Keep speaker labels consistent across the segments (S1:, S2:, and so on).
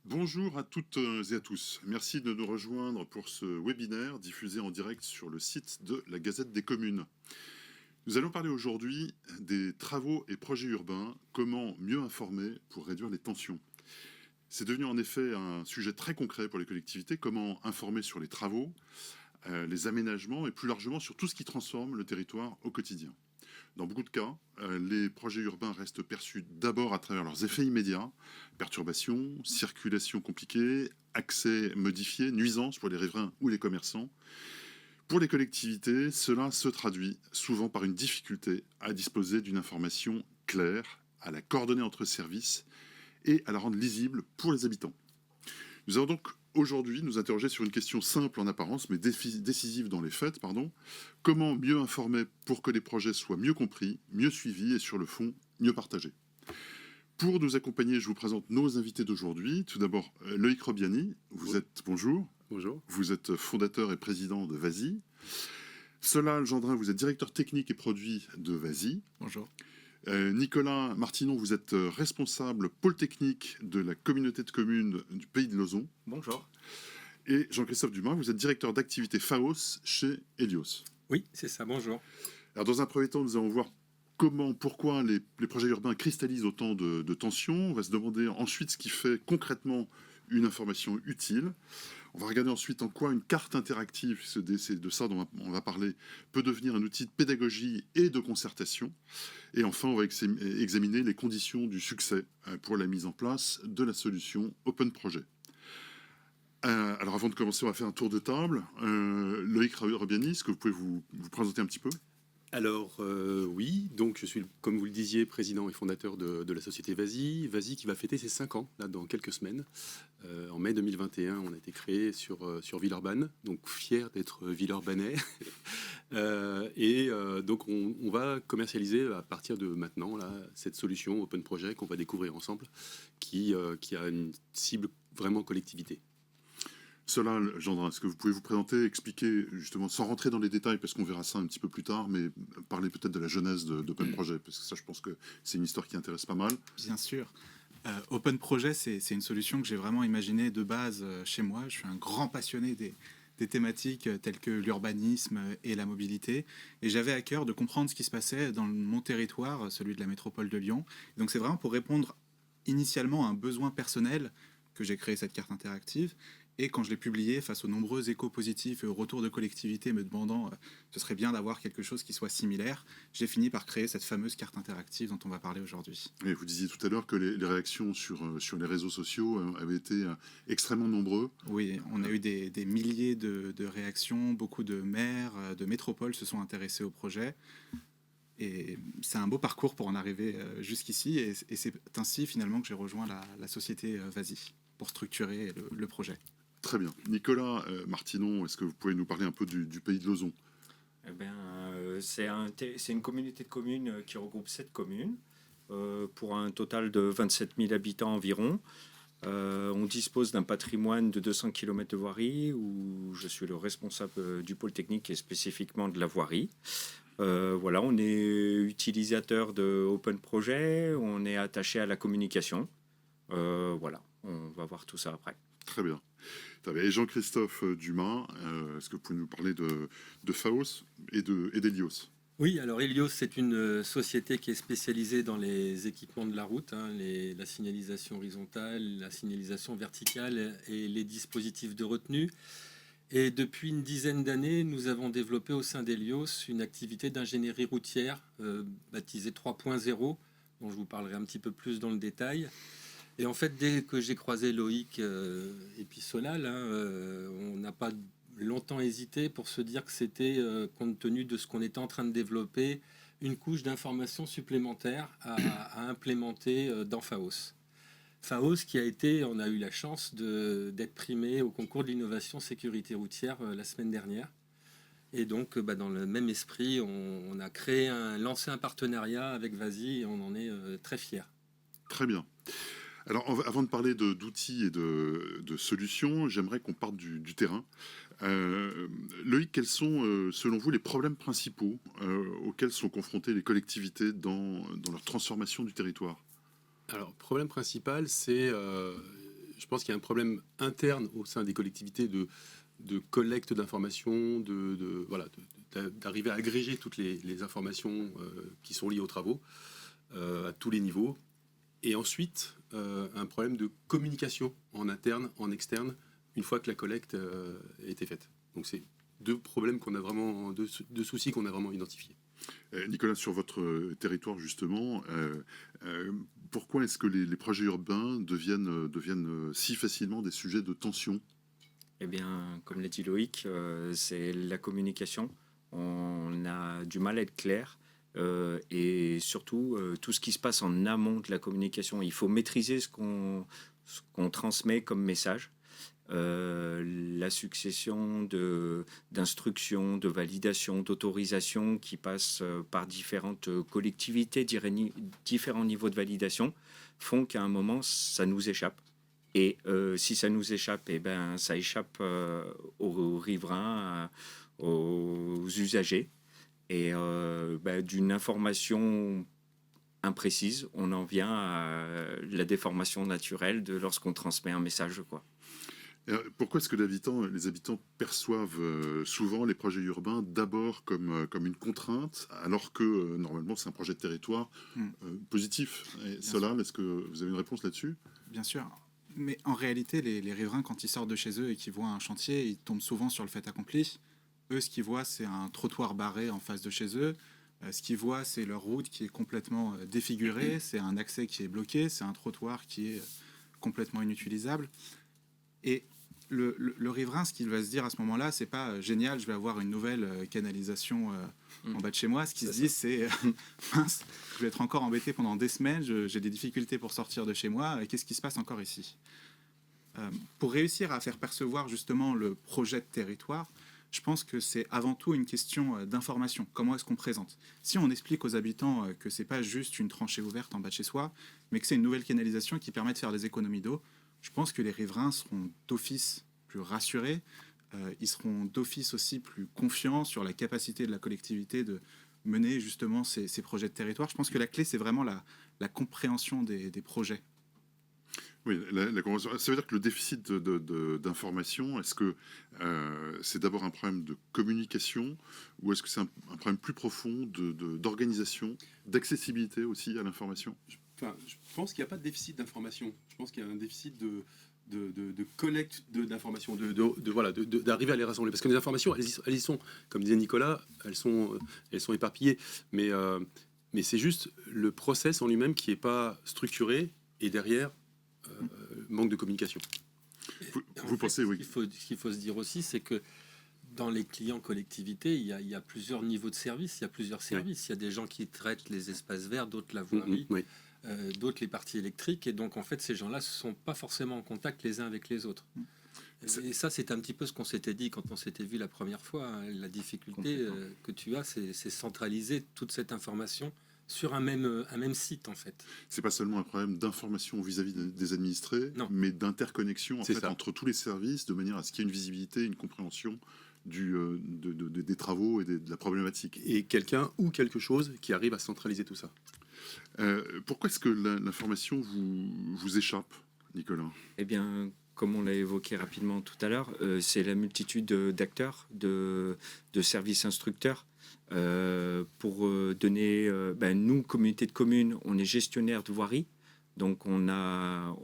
S1: Bonjour à toutes et à tous. Merci de nous rejoindre pour ce webinaire diffusé en direct sur le site de la Gazette des communes. Nous allons parler aujourd'hui des travaux et projets urbains, comment mieux informer pour réduire les tensions. C'est devenu en effet un sujet très concret pour les collectivités, comment informer sur les travaux, les aménagements et plus largement sur tout ce qui transforme le territoire au quotidien. Dans beaucoup de cas, les projets urbains restent perçus d'abord à travers leurs effets immédiats, perturbations, circulation compliquée, accès modifié, nuisances pour les riverains ou les commerçants. Pour les collectivités, cela se traduit souvent par une difficulté à disposer d'une information claire, à la coordonner entre services et à la rendre lisible pour les habitants. Nous allons donc aujourd'hui nous interroger sur une question simple en apparence, mais décisive dans les faits. Comment mieux informer pour que les projets soient mieux compris, mieux suivis et sur le fond, mieux partagés. Pour nous accompagner, je vous présente nos invités d'aujourd'hui. Tout d'abord, Loïc Robiani, bonjour.
S2: Bonjour.
S1: Vous êtes fondateur et président de VASI. Solal Gendrin, vous êtes directeur technique et produit de VASI.
S2: Bonjour.
S1: Nicolas Martinon, vous êtes responsable pôle technique de la communauté de communes du Pays de Lauzon.
S2: Bonjour.
S1: Et Jean-Christophe Dumas, vous êtes directeur d'activité FAOS chez Helios.
S3: Oui, c'est ça, bonjour.
S1: Alors dans un premier temps, nous allons voir pourquoi les projets urbains cristallisent autant de tensions. On va se demander ensuite ce qui fait concrètement une information utile. On va regarder ensuite en quoi une carte interactive, c'est de ça dont on va parler, peut devenir un outil de pédagogie et de concertation. Et enfin, on va examiner les conditions du succès pour la mise en place de la solution Open Project. Alors avant de commencer, on va faire un tour de table. Loïc Robiani, est-ce que vous pouvez vous présenter un petit peu ?
S2: Alors oui, donc je suis, comme vous le disiez, président et fondateur de la société VASI. VASI qui va fêter ses 5 ans, là, dans quelques semaines. En mai 2021, on a été créé sur Villeurbanne, donc fier d'être Villeurbanais. Donc on va commercialiser à partir de maintenant là, cette solution Open Project qu'on va découvrir ensemble, qui a une cible vraiment collectivité.
S1: Solal Gendrin, est-ce que vous pouvez vous présenter, expliquer justement, sans rentrer dans les détails, parce qu'on verra ça un petit peu plus tard, mais parler peut-être de la genèse d'Open Project, parce que ça, je pense que c'est une histoire qui intéresse pas mal.
S4: Bien sûr. Open Project, c'est une solution que j'ai vraiment imaginée de base chez moi. Je suis un grand passionné des thématiques telles que l'urbanisme et la mobilité. Et j'avais à cœur de comprendre ce qui se passait dans mon territoire, celui de la métropole de Lyon. Donc c'est vraiment pour répondre initialement à un besoin personnel que j'ai créé cette carte interactive. Et quand je l'ai publié, face aux nombreux échos positifs et aux retours de collectivités me demandant ce serait bien d'avoir quelque chose qui soit similaire, j'ai fini par créer cette fameuse carte interactive dont on va parler aujourd'hui.
S1: Et vous disiez tout à l'heure que les réactions sur les réseaux sociaux avaient été extrêmement nombreux.
S4: Oui, on a eu des milliers de réactions, beaucoup de maires, de métropoles se sont intéressés au projet. Et c'est un beau parcours pour en arriver jusqu'ici. Et c'est ainsi finalement que j'ai rejoint la société VASI pour structurer le projet.
S1: Très bien. Nicolas Martinon, est-ce que vous pouvez nous parler un peu du Pays de Lauzon ?
S3: C'est une communauté de communes qui regroupe 7 communes pour un total de 27 000 habitants environ. On dispose d'un patrimoine de 200 km de voirie où je suis le responsable du pôle technique et spécifiquement de la voirie. Voilà, on est utilisateur de Open Project, on est attaché à la communication. Voilà, on va voir tout ça après.
S1: Très bien. Et Jean-Christophe Dumas, est-ce que vous pouvez nous parler de FAOS et d'Helios ?
S5: Oui, alors Helios, c'est une société qui est spécialisée dans les équipements de la route, la signalisation horizontale, la signalisation verticale et les dispositifs de retenue. Et depuis une dizaine d'années, nous avons développé au sein d'Helios une activité d'ingénierie routière baptisée 3.0, dont je vous parlerai un petit peu plus dans le détail. Et en fait, dès que j'ai croisé Loïc et puis Solal, on n'a pas longtemps hésité pour se dire que c'était, compte tenu de ce qu'on était en train de développer, une couche d'informations supplémentaires à implémenter dans FAOS. FAOS qui a été, on a eu la chance d'être primé au concours de l'innovation sécurité routière la semaine dernière. Et donc, dans le même esprit, on a lancé un partenariat avec VASI et on en est très fiers.
S1: Très bien. Alors, avant de parler d'outils et de solutions, j'aimerais qu'on parte du terrain. Loïc, quels sont, selon vous, les problèmes principaux auxquels sont confrontées les collectivités dans leur transformation du territoire ?
S2: Alors, le problème principal, c'est je pense qu'il y a un problème interne au sein des collectivités de collecte d'informations, d'arriver à agréger toutes les informations qui sont liées aux travaux à tous les niveaux. Et ensuite, un problème de communication en interne, en externe, une fois que la collecte a été faite. Donc c'est deux problèmes qu'on a vraiment, deux soucis qu'on a vraiment identifiés.
S1: Nicolas, sur votre territoire justement, pourquoi est-ce que les projets urbains deviennent si facilement des sujets de tension?
S3: Eh bien, comme l'a dit Loïc, c'est la communication. On a du mal à être clair. Et surtout, tout ce qui se passe en amont de la communication. Il faut maîtriser ce qu'on transmet comme message. La succession d'instructions, de validations, d'autorisations qui passent par différentes collectivités, différents niveaux de validation, font qu'à un moment, ça nous échappe. Et si ça nous échappe, eh ben, ça échappe aux riverains, aux usagers. Et d'une information imprécise, on en vient à la déformation naturelle de lorsqu'on transmet un message, quoi.
S1: Pourquoi est-ce que les habitants perçoivent souvent les projets urbains d'abord comme une contrainte, alors que normalement c'est un projet de territoire positif? Et Solal, est-ce que vous avez une réponse là-dessus?
S4: Bien sûr. Mais en réalité, les riverains, quand ils sortent de chez eux et qu'ils voient un chantier, ils tombent souvent sur le fait accompli. Eux, ce qu'ils voient, c'est un trottoir barré en face de chez eux. Ce qu'ils voient, c'est leur route qui est complètement défigurée, c'est un accès qui est bloqué, c'est un trottoir qui est complètement inutilisable. Et le riverain, ce qu'il va se dire à ce moment-là, c'est pas génial, je vais avoir une nouvelle canalisation en bas de chez moi. Ce qu'il se dit, c'est mince, je vais être encore embêté pendant des semaines, j'ai des difficultés pour sortir de chez moi, qu'est-ce qui se passe encore ici? Pour réussir à faire percevoir justement le projet de territoire, je pense que c'est avant tout une question d'information. Comment est-ce qu'on présente? Si on explique aux habitants que c'est pas juste une tranchée ouverte en bas de chez soi, mais que c'est une nouvelle canalisation qui permet de faire des économies d'eau, je pense que les riverains seront d'office plus rassurés. Ils seront d'office aussi plus confiants sur la capacité de la collectivité de mener justement ces projets de territoire. Je pense que la clé, c'est vraiment la compréhension des projets.
S1: Oui, la convention. Ça veut dire que le déficit d'information, est-ce que c'est d'abord un problème de communication ou est-ce que c'est un problème plus profond d'organisation, d'accessibilité aussi à l'information?
S2: Je pense qu'il n'y a pas de déficit d'information. Je pense qu'il y a un déficit de collecte d'informations, d'arriver à les rassembler. Parce que les informations, elles y sont. Comme disait Nicolas, elles sont éparpillées. Mais c'est juste le process en lui-même qui n'est pas structuré et derrière, manque de communication.
S1: Vous pensez, oui.
S5: Ce qu'il faut se dire aussi, c'est que dans les clients collectivités, il y a plusieurs niveaux de services, il y a plusieurs services. Oui. Il y a des gens qui traitent les espaces verts, d'autres la voirie, oui. D'autres les parties électriques. Et donc, en fait, ces gens-là ne sont pas forcément en contact les uns avec les autres. Et ça, c'est un petit peu ce qu'on s'était dit quand on s'était vu la première fois. Hein. La difficulté que tu as, c'est centraliser toute cette information sur un même site, en fait.
S1: C'est pas seulement un problème d'information vis-à-vis des administrés,
S5: non.
S1: mais d'interconnexion entre tous les services, de manière à ce qu'il y ait une visibilité, une compréhension des travaux et de la problématique.
S2: Et quelqu'un ou quelque chose qui arrive à centraliser tout ça.
S1: Pourquoi est-ce que l'information vous échappe, Nicolas?
S3: Eh bien, comme on l'a évoqué rapidement tout à l'heure, c'est la multitude d'acteurs, de services instructeurs. Pour donner, nous, communauté de communes, on est gestionnaire de voirie. Donc,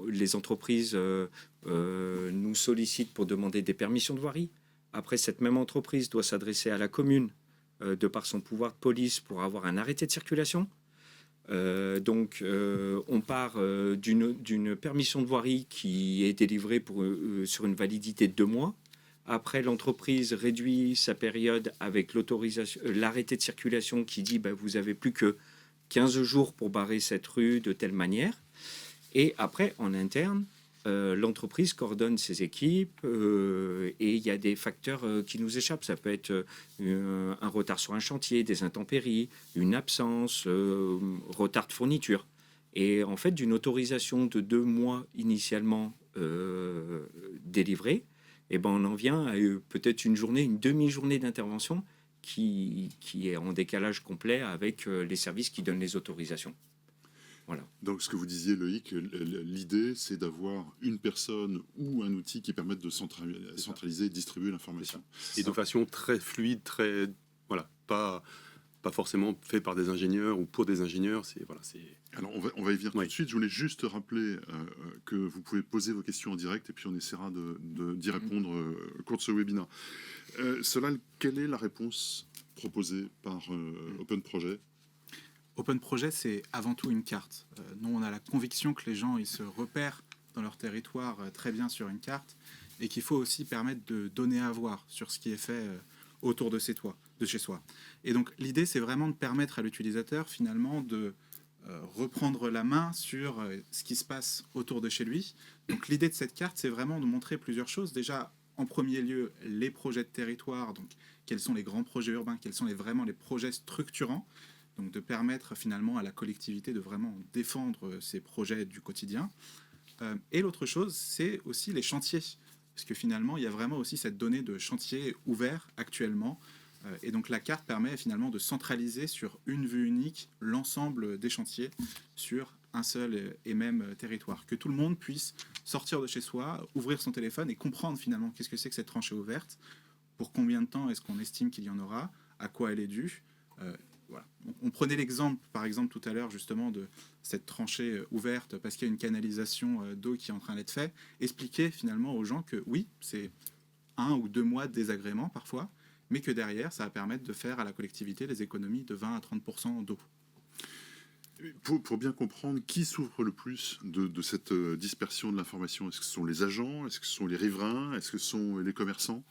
S3: les entreprises nous sollicitent pour demander des permissions de voirie. Après, cette même entreprise doit s'adresser à la commune de par son pouvoir de police pour avoir un arrêté de circulation. On part d'une permission de voirie qui est délivrée sur une validité de 2 mois. Après, l'entreprise réduit sa période avec l'arrêté de circulation qui dit vous avez plus que 15 jours pour barrer cette rue de telle manière. Et après, en interne, l'entreprise coordonne ses équipes et il y a des facteurs qui nous échappent. Ça peut être un retard sur un chantier, des intempéries, une absence, retard de fourniture. Et en fait, d'une autorisation de 2 mois initialement délivrée, on en vient à peut-être une demi-journée d'intervention qui est en décalage complet avec les services qui donnent les autorisations. Voilà.
S1: Donc, ce que vous disiez, Loïc, l'idée, c'est d'avoir une personne ou un outil qui permette de centraliser et distribuer l'information.
S2: Et de façon très fluide, très voilà, pas forcément fait par des ingénieurs ou pour des ingénieurs.
S1: Alors, on va y venir tout
S2: Oui.
S1: de suite. Je voulais juste rappeler que vous pouvez poser vos questions en direct et puis on essaiera d'y répondre au cours de ce webinaire. Solal, quelle est la réponse proposée par Open Project?
S4: Open Project, c'est avant tout une carte. Nous, on a la conviction que les gens ils se repèrent dans leur territoire très bien sur une carte et qu'il faut aussi permettre de donner à voir sur ce qui est fait autour de chez soi. Et donc, l'idée, c'est vraiment de permettre à l'utilisateur, finalement, de reprendre la main sur ce qui se passe autour de chez lui. Donc, l'idée de cette carte, c'est vraiment de montrer plusieurs choses. Déjà, en premier lieu, les projets de territoire, donc quels sont les grands projets urbains, quels sont vraiment les projets structurants. Donc de permettre finalement à la collectivité de vraiment défendre ces projets du quotidien. Et l'autre chose, c'est aussi les chantiers. Parce que finalement, il y a vraiment aussi cette donnée de chantier ouvert actuellement. Et donc la carte permet finalement de centraliser sur une vue unique l'ensemble des chantiers sur un seul et même territoire. Que tout le monde puisse sortir de chez soi, ouvrir son téléphone et comprendre finalement qu'est-ce que c'est que cette tranchée ouverte, pour combien de temps est-ce qu'on estime qu'il y en aura, à quoi elle est due. Voilà. On prenait l'exemple, par exemple, tout à l'heure, justement, de cette tranchée ouverte parce qu'il y a une canalisation d'eau qui est en train d'être faite. Expliquer finalement aux gens que oui, c'est 1 ou 2 mois de désagrément parfois, mais que derrière, ça va permettre de faire à la collectivité des économies de 20 à 30% d'eau.
S1: Pour bien comprendre, qui souffre le plus de cette dispersion de l'information? Est-ce que ce sont les agents? Est-ce que ce sont les riverains? Est-ce que ce sont les commerçants?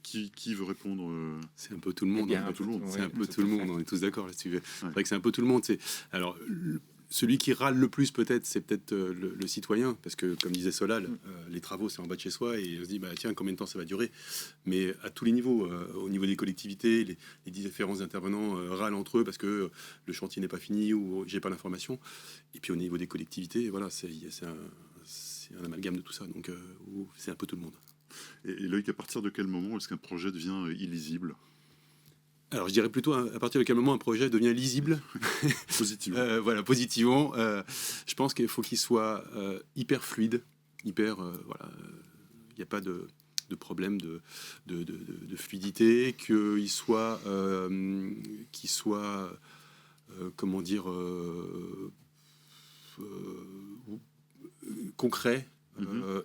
S1: Qui veut répondre?
S2: C'est un peu tout le monde.
S3: Eh bien,
S1: un peu tout le monde.
S2: C'est un peu
S3: tout
S2: tout
S3: à
S2: le
S3: fait.
S2: monde. On est tous d'accord là-dessus. C'est vrai que c'est un peu tout le monde. Alors, celui qui râle le plus peut-être, c'est peut-être le citoyen, parce que comme disait Solal, les travaux c'est en bas de chez soi et on se dit bah tiens, combien de temps ça va durer? Mais à tous les niveaux, au niveau des collectivités, les différents intervenants râlent entre eux parce que le chantier n'est pas fini ou j'ai pas l'information. Et puis au niveau des collectivités, voilà, c'est un amalgame de tout ça. Donc c'est un peu tout le monde.
S1: Et Loïc, à partir de quel moment est-ce qu'un projet devient illisible?
S2: Alors, je dirais plutôt à partir de quel moment un projet devient lisible.
S1: Positivement.
S2: Voilà, positivement. Je pense qu'il faut qu'il soit hyper fluide, voilà. Il n'y a pas de problème de fluidité, qu'il soit, comment dire, concret.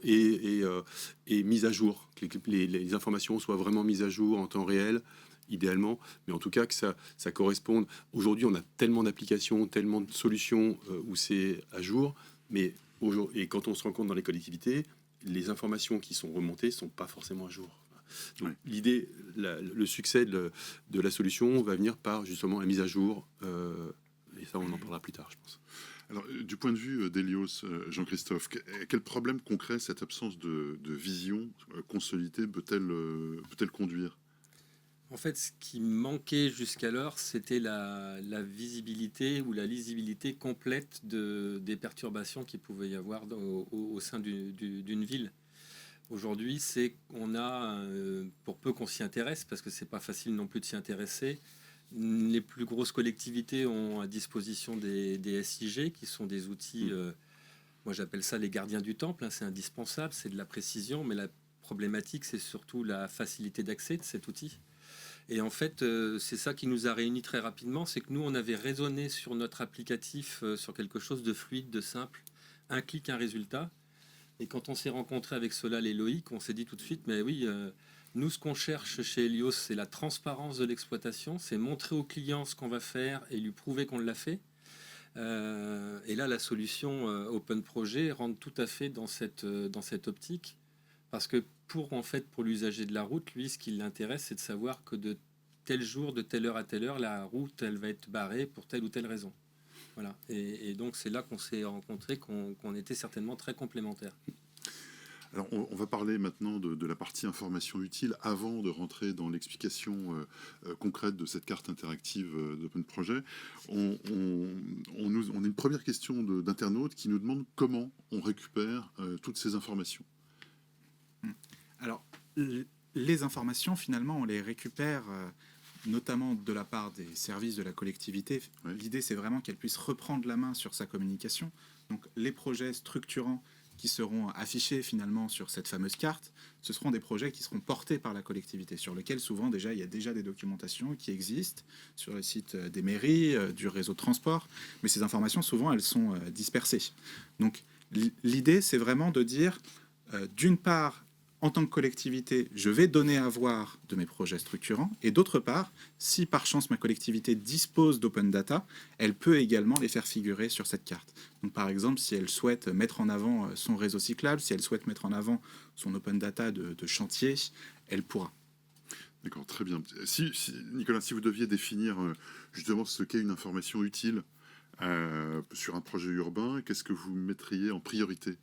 S2: Et mise à jour, que les informations soient vraiment mises à jour en temps réel, idéalement, mais en tout cas que ça corresponde. Aujourd'hui, on a tellement d'applications, tellement de solutions où c'est à jour, mais et quand on se rend compte dans les collectivités, les informations qui sont remontées ne sont pas forcément à jour. Donc, l'idée, le succès de la solution va venir par justement la mise à jour, et ça, on en parlera plus tard, je pense.
S1: Alors, du point de vue d'Elios, Jean-Christophe, quel problème concret cette absence de vision consolidée peut-elle conduire?
S5: En fait, ce qui manquait jusqu'alors, c'était la visibilité ou la lisibilité complète des perturbations qu'il pouvait y avoir au sein d'une ville. Aujourd'hui, c'est qu'on a, pour peu qu'on s'y intéresse, parce que c'est pas facile non plus de s'y intéresser, les plus grosses collectivités ont à disposition des SIG, qui sont des outils, moi j'appelle ça les gardiens du temple, hein, c'est indispensable, c'est de la précision, mais la problématique, c'est surtout la facilité d'accès de cet outil. Et en fait, c'est ça qui nous a réunis très rapidement, c'est que nous, on avait raisonné sur notre applicatif, sur quelque chose de fluide, de simple, un clic, un résultat. Et quand on s'est rencontré avec Solal et Loïc, on s'est dit tout de suite, mais oui, nous, ce qu'on cherche chez Elios, c'est la transparence de l'exploitation, c'est montrer au client ce qu'on va faire et lui prouver qu'on l'a fait. Et là, la solution Open Project rentre tout à fait dans cette optique, parce que pour l'usager de la route, lui, ce qui l'intéresse, c'est de savoir que de tel jour, de telle heure à telle heure, la route, elle va être barrée pour telle ou telle raison. Voilà. Et donc, c'est là qu'on s'est rencontrés, qu'on était certainement très complémentaires.
S1: Alors, on va parler maintenant de la partie information utile avant de rentrer dans l'explication concrète de cette carte interactive d'Open Project. On a une première question d'internaute qui nous demande comment on récupère toutes ces informations.
S4: Alors, les informations, finalement, on les récupère notamment de la part des services de la collectivité.
S1: Oui.
S4: L'idée, c'est vraiment qu'elle puisse reprendre la main sur sa communication. Donc les projets structurants qui seront affichés finalement sur cette fameuse carte, ce seront des projets qui seront portés par la collectivité, sur lesquels souvent déjà il y a déjà des documentations qui existent sur le site des mairies, du réseau de transport, mais ces informations souvent elles sont dispersées. Donc l'idée c'est vraiment de dire d'une part, en tant que collectivité, je vais donner à voir de mes projets structurants. Et d'autre part, si par chance ma collectivité dispose d'open data, elle peut également les faire figurer sur cette carte. Donc, par exemple, si elle souhaite mettre en avant son réseau cyclable, si elle souhaite mettre en avant son open data de chantier, elle pourra.
S1: D'accord, très bien. Nicolas, si vous deviez définir justement ce qu'est une information utile sur un projet urbain, qu'est-ce que vous mettriez en priorité?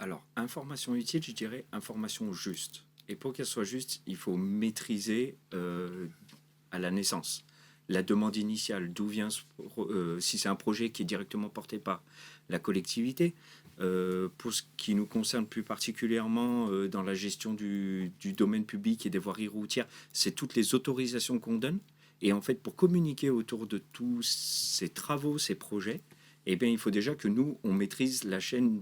S3: Alors, information utile, je dirais information juste. Et pour qu'elle soit juste, il faut maîtriser à la naissance la demande initiale, d'où vient si c'est un projet qui est directement porté par la collectivité. Pour ce qui nous concerne plus particulièrement dans la gestion du domaine public et des voiries routières, c'est toutes les autorisations qu'on donne. Et en fait, pour communiquer autour de tous ces travaux, ces projets, eh bien, il faut déjà que nous, on maîtrise la chaîne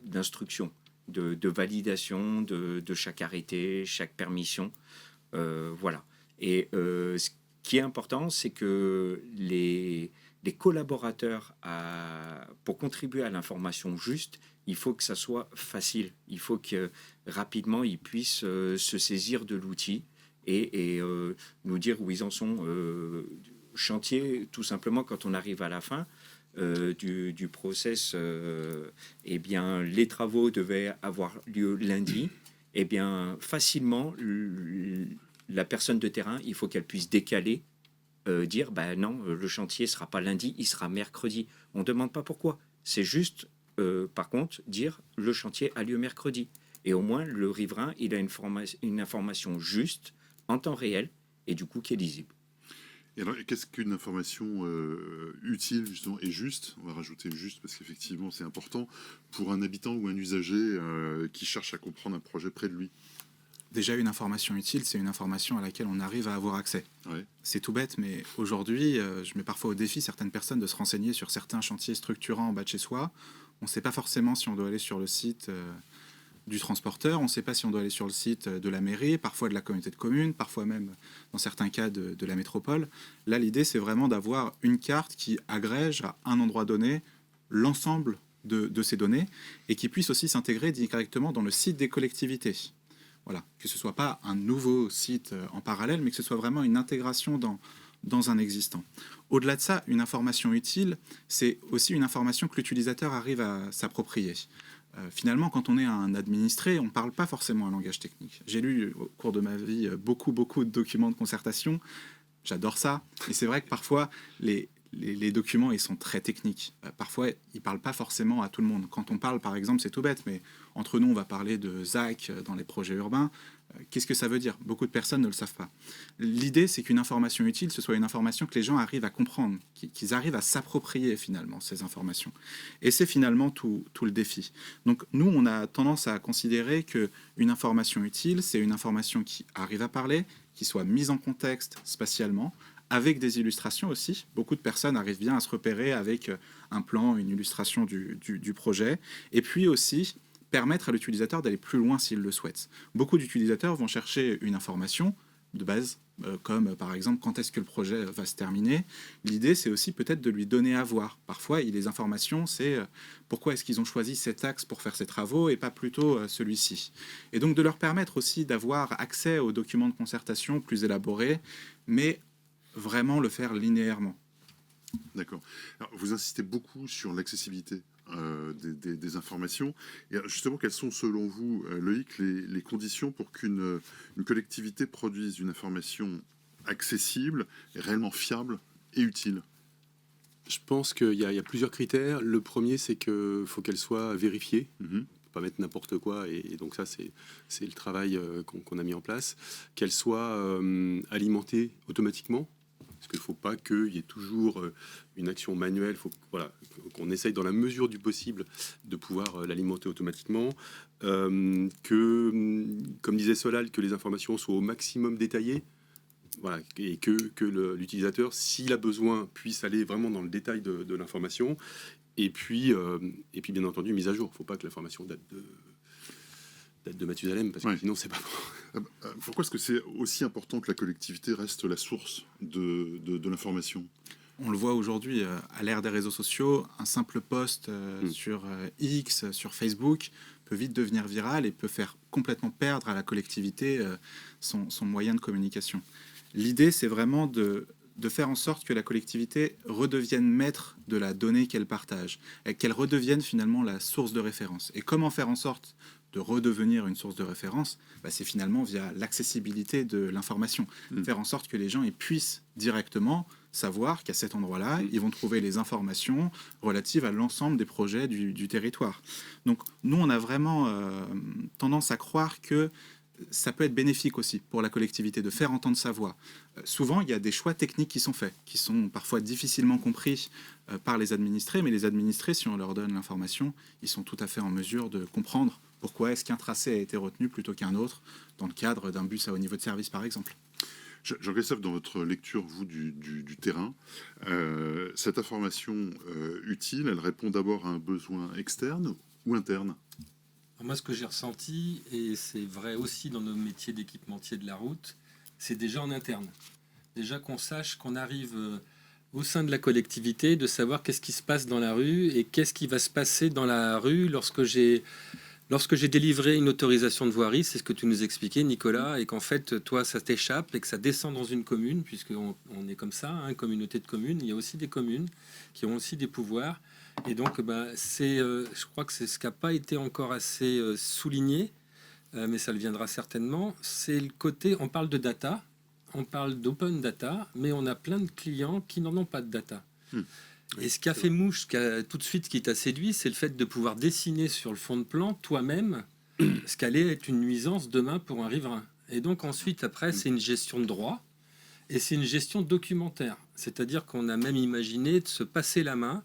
S3: d'instruction, de validation de chaque arrêté, chaque permission. Voilà. Et ce qui est important, c'est que les collaborateurs, pour contribuer à l'information juste, il faut que ça soit facile. Il faut que rapidement, ils puissent se saisir de l'outil et nous dire où ils en sont. Chantier, tout simplement, quand on arrive à la fin, du process, eh bien, les travaux devaient avoir lieu lundi. Eh bien, facilement, la personne de terrain, il faut qu'elle puisse décaler, dire, ben non, le chantier ne sera pas lundi, il sera mercredi. On ne demande pas pourquoi. C'est juste, par contre, dire, le chantier a lieu mercredi. Et au moins, le riverain, il a une information juste, en temps réel, et du coup, qui est lisible.
S1: Et alors, qu'est-ce qu'une information utile justement et juste? On va rajouter juste parce qu'effectivement c'est important pour un habitant ou un usager qui cherche à comprendre un projet près de lui.
S4: Déjà, une information utile, c'est une information à laquelle on arrive à avoir accès.
S1: Ouais.
S4: C'est tout bête, mais aujourd'hui, je mets parfois au défi certaines personnes de se renseigner sur certains chantiers structurants en bas de chez soi. On ne sait pas forcément si on doit aller sur le site du transporteur, on ne sait pas si on doit aller sur le site de la mairie, parfois de la communauté de communes, parfois même, dans certains cas, de la métropole. Là, l'idée, c'est vraiment d'avoir une carte qui agrège à un endroit donné l'ensemble de ces données et qui puisse aussi s'intégrer directement dans le site des collectivités. Voilà, que ce ne soit pas un nouveau site en parallèle, mais que ce soit vraiment une intégration dans un existant. Au-delà de ça, une information utile, c'est aussi une information que l'utilisateur arrive à s'approprier. Finalement, quand on est un administré, on ne parle pas forcément un langage technique. J'ai lu au cours de ma vie beaucoup de documents de concertation. J'adore ça. Et c'est vrai que parfois, les documents, ils sont très techniques. Parfois, ils ne parlent pas forcément à tout le monde. Quand on parle, par exemple, c'est tout bête, mais entre nous, on va parler de ZAC dans les projets urbains. Qu'est-ce que ça veut dire? Beaucoup de personnes ne le savent pas. L'idée, c'est qu'une information utile, ce soit une information que les gens arrivent à comprendre, qu'ils arrivent à s'approprier finalement ces informations. Et c'est finalement tout le défi. Donc nous, on a tendance à considérer qu'une information utile, c'est une information qui arrive à parler, qui soit mise en contexte spatialement, avec des illustrations aussi. Beaucoup de personnes arrivent bien à se repérer avec un plan, une illustration du projet. Et puis aussi permettre à l'utilisateur d'aller plus loin s'il le souhaite. Beaucoup d'utilisateurs vont chercher une information de base, comme par exemple quand est-ce que le projet va se terminer. L'idée, c'est aussi peut-être de lui donner à voir. Parfois, les informations, c'est pourquoi est-ce qu'ils ont choisi cet axe pour faire ces travaux et pas plutôt celui-ci. Et donc de leur permettre aussi d'avoir accès aux documents de concertation plus élaborés, mais vraiment le faire linéairement.
S1: D'accord. Alors, vous insistez beaucoup sur l'accessibilité des informations. Et justement, quelles sont selon vous, Loïc, les conditions pour qu'une collectivité produise une information accessible, réellement fiable et utile?
S2: Je pense qu'il y a plusieurs critères. Le premier, c'est qu'il faut qu'elle soit vérifiée. Pas mettre n'importe quoi, et donc ça c'est le travail qu'on a mis en place, qu'elle soit alimentée automatiquement, parce qu'il ne faut pas qu'il y ait toujours une action manuelle, il faut qu'on essaye dans la mesure du possible de pouvoir l'alimenter automatiquement, que, comme disait Solal, que les informations soient au maximum détaillées. voilà, et que l'utilisateur, s'il a besoin, puisse aller vraiment dans le détail de l'information. Et puis, bien entendu, mise à jour. Il ne faut pas que l'information date de Mathusalem, parce que sinon, c'est pas bon.
S1: Pourquoi est-ce que c'est aussi important que la collectivité reste la source de l'information ?
S4: On le voit aujourd'hui à l'ère des réseaux sociaux, un simple post sur X, sur Facebook, peut vite devenir viral et peut faire complètement perdre à la collectivité son moyen de communication. L'idée, c'est vraiment de faire en sorte que la collectivité redevienne maître de la donnée qu'elle partage, et qu'elle redevienne finalement la source de référence. Et comment faire en sorte de redevenir une source de référence, c'est finalement via l'accessibilité de l'information. Faire en sorte que les gens puissent directement savoir qu'à cet endroit-là, ils vont trouver les informations relatives à l'ensemble des projets du territoire. Donc nous, on a vraiment tendance à croire que ça peut être bénéfique aussi pour la collectivité de faire entendre sa voix. Souvent, il y a des choix techniques qui sont faits, qui sont parfois difficilement compris par les administrés, mais les administrés, si on leur donne l'information, ils sont tout à fait en mesure de comprendre pourquoi est-ce qu'un tracé a été retenu plutôt qu'un autre dans le cadre d'un bus à haut niveau de service, par exemple.
S1: Jean-Christophe, dans votre lecture, vous, du terrain, cette information utile, elle répond d'abord à un besoin externe ou interne ?
S5: Moi, ce que j'ai ressenti, et c'est vrai aussi dans nos métiers d'équipementier de la route, c'est déjà en interne. Déjà qu'on sache qu'on arrive au sein de la collectivité, de savoir qu'est-ce qui se passe dans la rue et qu'est-ce qui va se passer dans la rue lorsque j'ai délivré une autorisation de voirie. C'est ce que tu nous expliquais, Nicolas, et qu'en fait, toi, ça t'échappe et que ça descend dans une commune, puisqu'on est comme ça, communauté de communes. Il y a aussi des communes qui ont aussi des pouvoirs. Et donc, je crois que c'est ce qui n'a pas été encore assez souligné, mais ça le viendra certainement. C'est le côté, on parle de data, on parle d'open data, mais on a plein de clients qui n'en ont pas de data. Et ce qui a fait mouche, tout de suite qui t'a séduit, c'est le fait de pouvoir dessiner sur le fond de plan toi-même ce qu'allait être une nuisance demain pour un riverain. Et donc ensuite, après, c'est une gestion de droit et c'est une gestion documentaire. C'est-à-dire qu'on a même imaginé de se passer la main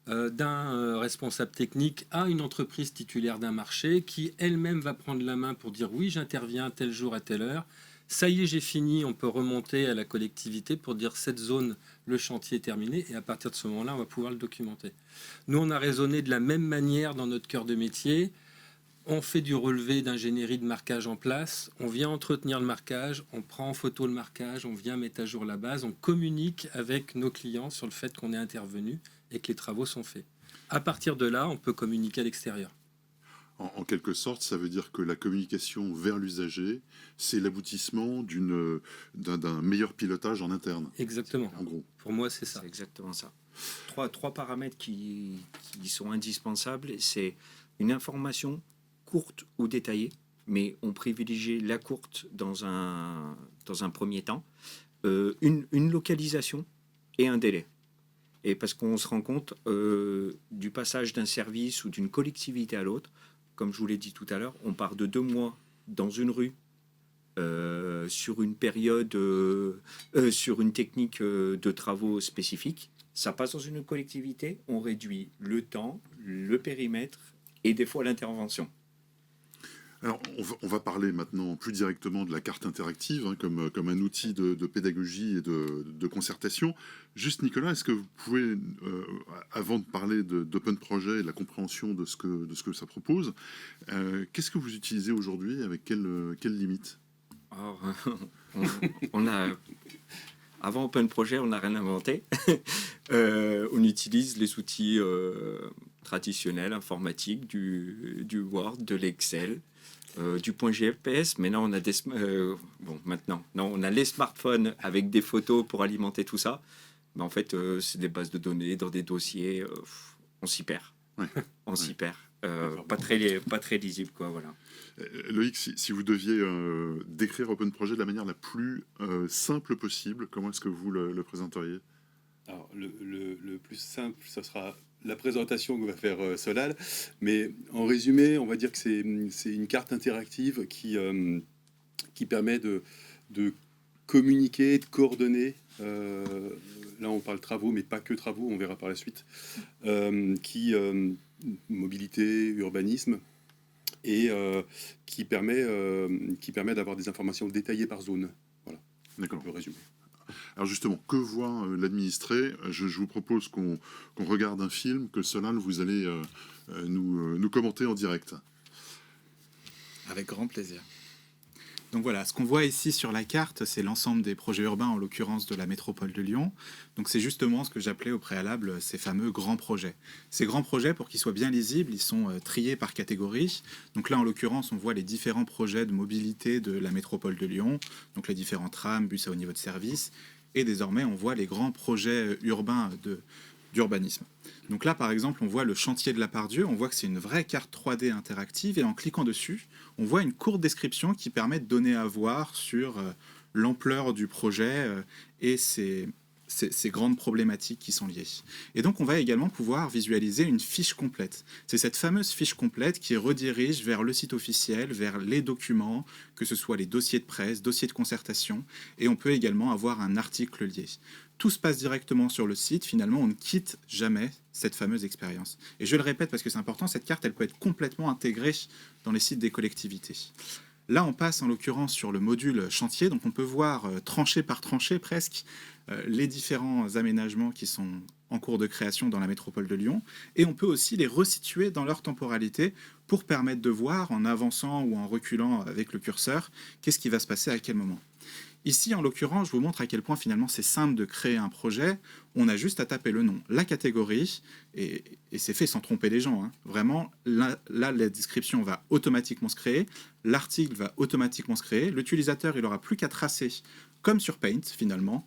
S5: d'un responsable technique à une entreprise titulaire d'un marché qui elle-même va prendre la main pour dire oui, j'interviens tel jour à telle heure. Ça y est, j'ai fini, on peut remonter à la collectivité pour dire cette zone, le chantier est terminé, et à partir de ce moment-là, on va pouvoir le documenter. Nous, on a raisonné de la même manière dans notre cœur de métier. On fait du relevé d'ingénierie de marquage en place, on vient entretenir le marquage, on prend en photo le marquage, on vient mettre à jour la base, on communique avec nos clients sur le fait qu'on est intervenu et que les travaux sont faits. À partir de là, on peut communiquer à l'extérieur.
S1: En quelque sorte, ça veut dire que la communication vers l'usager, c'est l'aboutissement d'un meilleur pilotage en interne.
S5: Exactement.
S1: En gros.
S5: Pour moi, c'est ça.
S3: C'est exactement ça. Trois paramètres qui sont indispensables, c'est une information courte ou détaillée, mais on privilégie la courte dans un premier temps, une localisation et un délai. Et parce qu'on se rend compte du passage d'un service ou d'une collectivité à l'autre, comme je vous l'ai dit tout à l'heure, on part de 2 mois dans une rue sur une période, sur une technique de travaux spécifiques. Ça passe dans une collectivité, on réduit le temps, le périmètre et des fois l'intervention.
S1: Alors, on va parler maintenant plus directement de la carte interactive comme un outil de pédagogie et de concertation. Juste, Nicolas, est-ce que vous pouvez, avant de parler d'Open Project et de la compréhension de ce que ça propose, qu'est-ce que vous utilisez aujourd'hui, avec quelles limites ?
S3: Alors, on a... Avant Open Project, on n'a rien inventé. On utilise les outils traditionnels, informatiques, du Word, de l'Excel, du point GPS, mais là on a on a les smartphones avec des photos pour alimenter tout ça. Mais en fait, c'est des bases de données dans des dossiers. On s'y perd.
S1: Ouais.
S3: On s'y perd. Pas très lisible, quoi. Voilà.
S1: Loïc, si vous deviez décrire Open Project de la manière la plus simple possible, comment est-ce que vous le présenteriez ?
S2: Alors, le plus simple, ça sera la présentation que va faire Solal, mais en résumé, on va dire que c'est une carte interactive qui permet de communiquer, de coordonner. Là, on parle travaux, mais pas que travaux, on verra par la suite. Mobilité, urbanisme, et qui permet d'avoir des informations détaillées par zone. Voilà.
S1: D'accord.
S2: On peut résumer.
S1: Alors justement, que voit l'administré? Je vous propose qu'on regarde un film que Solal, vous allez nous commenter en direct.
S4: Avec grand plaisir. Donc voilà, ce qu'on voit ici sur la carte, c'est l'ensemble des projets urbains, en l'occurrence de la métropole de Lyon. Donc c'est justement ce que j'appelais au préalable ces fameux grands projets. Ces grands projets, pour qu'ils soient bien lisibles, ils sont triés par catégorie. Donc là, en l'occurrence, on voit les différents projets de mobilité de la métropole de Lyon, donc les différents trams, bus à haut niveau de service. Et désormais, on voit les grands projets urbains d'urbanisme. Donc là, par exemple, on voit le chantier de la Part-Dieu, on voit que c'est une vraie carte 3D interactive, et en cliquant dessus, on voit une courte description qui permet de donner à voir sur l'ampleur du projet et ces grandes problématiques qui sont liées. Et donc, on va également pouvoir visualiser une fiche complète. C'est cette fameuse fiche complète qui redirige vers le site officiel, vers les documents, que ce soit les dossiers de presse, dossiers de concertation, et on peut également avoir un article lié. Tout se passe directement sur le site. Finalement, on ne quitte jamais cette fameuse expérience. Et je le répète parce que c'est important, cette carte, elle peut être complètement intégrée dans les sites des collectivités. Là, on passe en l'occurrence sur le module chantier. Donc, on peut voir tranchée par tranchée presque les différents aménagements qui sont en cours de création dans la métropole de Lyon. Et on peut aussi les resituer dans leur temporalité pour permettre de voir, en avançant ou en reculant avec le curseur, qu'est-ce qui va se passer à quel moment. Ici, en l'occurrence, je vous montre à quel point finalement c'est simple de créer un projet. On a juste à taper le nom, la catégorie, et c'est fait sans tromper les gens. Vraiment, là, la description va automatiquement se créer, l'article va automatiquement se créer, l'utilisateur, il n'aura plus qu'à tracer, comme sur Paint finalement,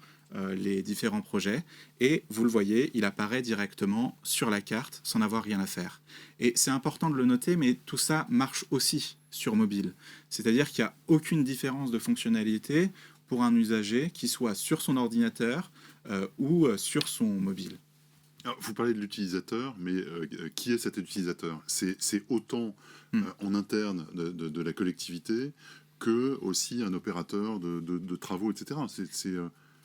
S4: les différents projets, et vous le voyez, il apparaît directement sur la carte sans avoir rien à faire. Et c'est important de le noter, mais tout ça marche aussi sur mobile. C'est-à-dire qu'il n'y a aucune différence de fonctionnalité pour un usager qui soit sur son ordinateur ou sur son mobile.
S1: Alors, vous parlez de l'utilisateur, mais qui est cet utilisateur? C'est autant en interne de la collectivité que aussi un opérateur de travaux, etc.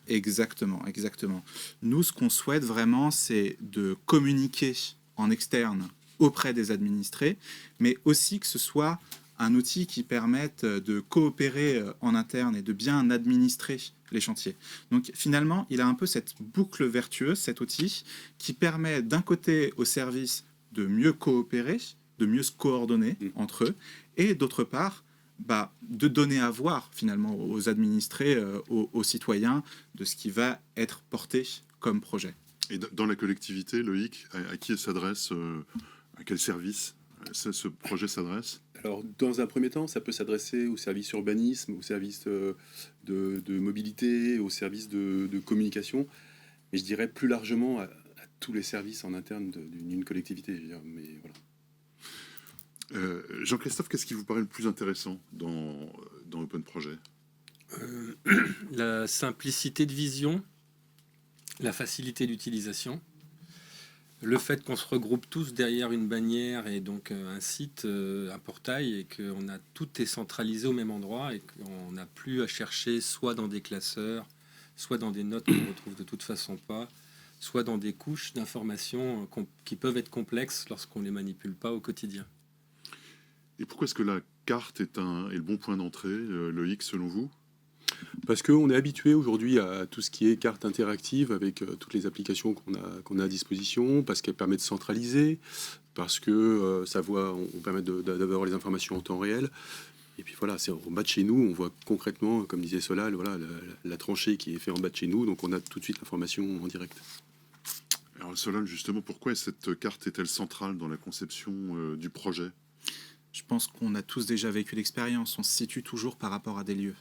S4: Exactement, exactement. Nous, ce qu'on souhaite vraiment, c'est de communiquer en externe auprès des administrés, mais aussi que ce soit un outil qui permette de coopérer en interne et de bien administrer les chantiers. Donc finalement, il a un peu cette boucle vertueuse, cet outil, qui permet d'un côté aux services de mieux coopérer, de mieux se coordonner entre eux, et d'autre part, de donner à voir finalement aux administrés, aux citoyens, de ce qui va être porté comme projet.
S1: Et dans la collectivité, Loïc, à qui s'adresse, à quel service ce projet s'adresse?
S2: Alors, dans un premier temps, ça peut s'adresser au service urbanisme, au service de mobilité, au service de communication, mais je dirais plus largement à tous les services en interne d'une collectivité. Je veux dire, mais voilà.
S1: Jean-Christophe, qu'est-ce qui vous paraît le plus intéressant dans Open Projet?
S5: La simplicité de vision, la facilité d'utilisation, le fait qu'on se regroupe tous derrière une bannière et donc un site, un portail, et qu'on a tout est centralisé au même endroit et qu'on n'a plus à chercher soit dans des classeurs, soit dans des notes qu'on ne retrouve de toute façon pas, soit dans des couches d'informations qui peuvent être complexes lorsqu'on ne les manipule pas au quotidien.
S1: Et pourquoi est-ce que la carte est le bon point d'entrée, Loïc, selon vous?
S2: Parce qu'on est habitué aujourd'hui à tout ce qui est carte interactive avec toutes les applications qu'on a à disposition, parce qu'elle permet de centraliser, parce que on permet d'avoir les informations en temps réel. Et puis voilà, c'est en bas de chez nous, on voit concrètement, comme disait Solal, voilà, la tranchée qui est faite en bas de chez nous, donc on a tout de suite l'information en direct.
S1: Alors Solal, justement, pourquoi cette carte est-elle centrale dans la conception du projet?
S4: Je pense qu'on a tous déjà vécu l'expérience, on se situe toujours par rapport à des lieux.